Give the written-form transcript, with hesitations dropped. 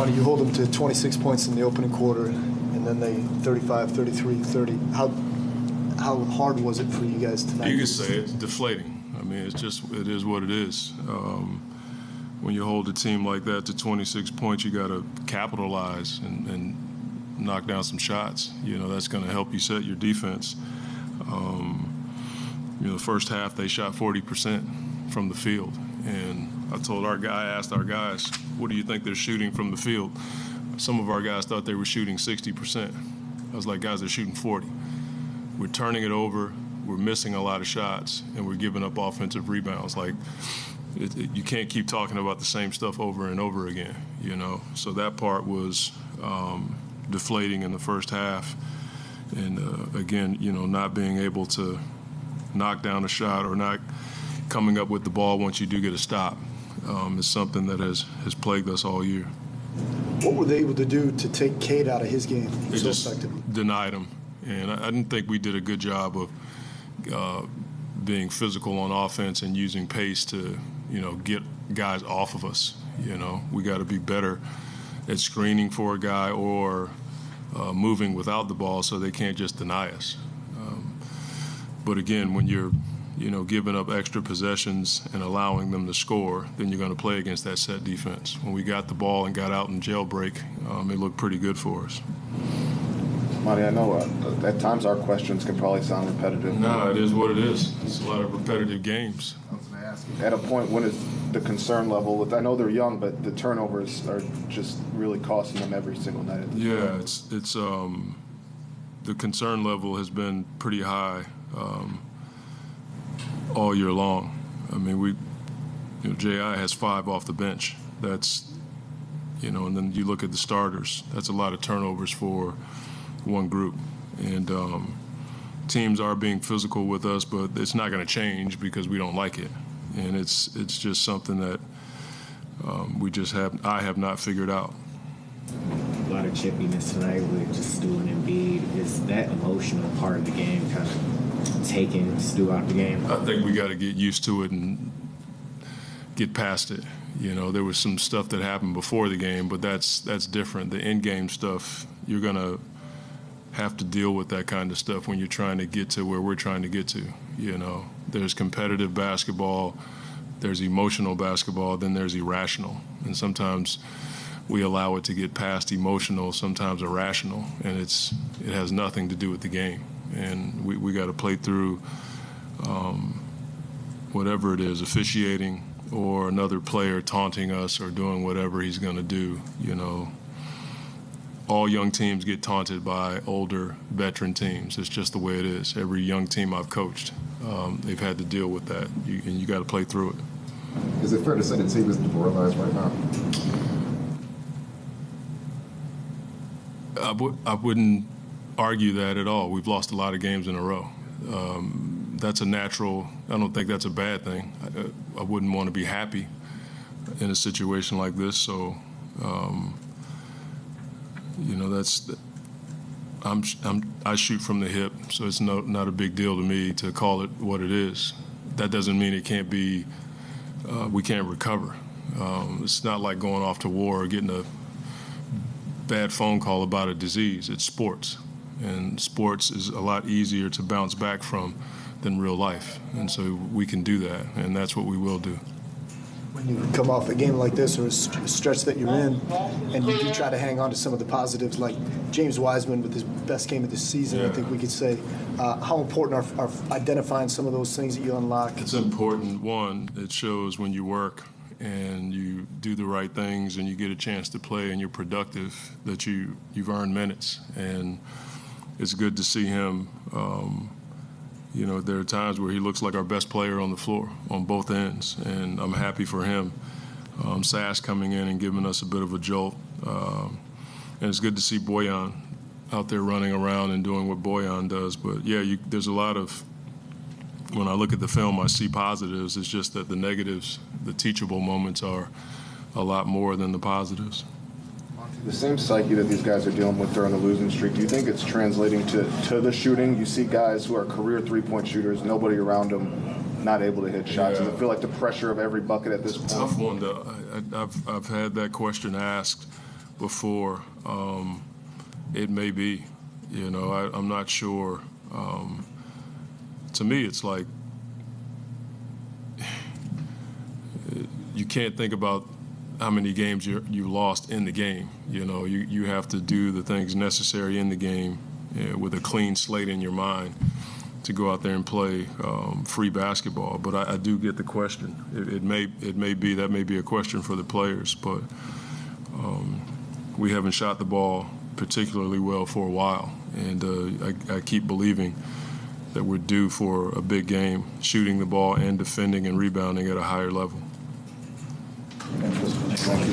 Monty, you hold them to 26 points in the opening quarter, and then they 35, 33, 30. How hard was it for you guys tonight? You could say it's deflating. I mean, it is what it is. When you hold a team like that to 26 points, you got to capitalize and knock down some shots. You know, that's going to help you set your defense. You know, the first half they shot 40% from the field, and I asked our guys, what do you think they're shooting from the field? Some of our guys thought they were shooting 60%. I was like, guys, they're shooting 40. We're turning it over, we're missing a lot of shots, and we're giving up offensive rebounds. Like, you can't keep talking about the same stuff over and over again, you know? So that part was deflating in the first half. And again, you know, not being able to knock down a shot or not coming up with the ball once you do get a stop is something that has plagued us all year. What were they able to do to take Cade out of his game They so just effectively? denied him. And I didn't think we did a good job of being physical on offense and using pace to, you know, get guys off of us. You know, we got to be better at screening for a guy or moving without the ball so they can't just deny us. But again, when you're, you know, giving up extra possessions and allowing them to score, then you're going to play against that set defense. When we got the ball and got out in jailbreak, it looked pretty good for us. Monty, I know at times our questions can probably sound repetitive. No, it is what it is. It's a lot of repetitive games. I was going to ask you, at a point, when is the concern level? I know they're young, but the turnovers are just really costing them every single night. Yeah, it's the concern level has been pretty high all year long. I mean, J.I. has 5 off the bench. That's, you know, and then you look at the starters. That's a lot of turnovers for one group. And teams are being physical with us, but it's not going to change because we don't like it. And it's just something that I have not figured out. A lot of chippiness tonight with just Stu and Embiid. Is that emotional part of the game kind of taking Stu out of the game? I think we got to get used to it and get past it. You know, there was some stuff that happened before the game, but that's different. The in-game stuff, you're going to have to deal with that kind of stuff when you're trying to get to where we're trying to get to. You know, there's competitive basketball, there's emotional basketball, then there's irrational. And sometimes we allow it to get past emotional, sometimes irrational, and it has nothing to do with the game. And we got to play through whatever it is, officiating or another player taunting us or doing whatever he's going to do. You know, all young teams get taunted by older veteran teams. It's just the way it is. Every young team I've coached, they've had to deal with that, and you got to play through it. Is it fair to say that team is demoralized right now? I wouldn't argue that at all. We've lost a lot of games in a row. That's a natural. I don't think that's a bad thing. I wouldn't want to be happy in a situation like this. So, you know, I shoot from the hip, so it's not a big deal to me to call it what it is. That doesn't mean it can't be. We can't recover. It's not like going off to war or getting a bad phone call about a disease. It's sports, and sports is a lot easier to bounce back from than real life, and so we can do that, and that's what we will do. When you come off a game like this or a stretch that you're in, and you do try to hang on to some of the positives, like James Wisman with his best game of the season, I think we could say, how important are identifying some of those things that you unlock? It's important. One, it shows when you work and you do the right things and you get a chance to play and you're productive, that you've earned minutes. And it's good to see him. You know, there are times where he looks like our best player on the floor on both ends, and I'm happy for him. Sass coming in and giving us a bit of a jolt. And it's good to see Bojan out there running around and doing what Bojan does. But, yeah, there's a lot of, when I look at the film, I see positives. It's just that the negatives, the teachable moments, are a lot more than the positives. The same psyche that these guys are dealing with during the losing streak, do you think it's translating to the shooting? You see guys who are career three-point shooters, nobody around them, not able to hit shots. Does it feel like the pressure of every bucket at this point? Tough one. I've had that question asked before. It may be, I'm not sure. To me, it's like you can't think about how many games you lost in the game. You have to do the things necessary in the game with a clean slate in your mind to go out there and play free basketball. But I do get the question. It may be that may be a question for the players, but we haven't shot the ball particularly well for a while, and I keep believing that we're due for a big game, shooting the ball and defending and rebounding at a higher level. Thank you.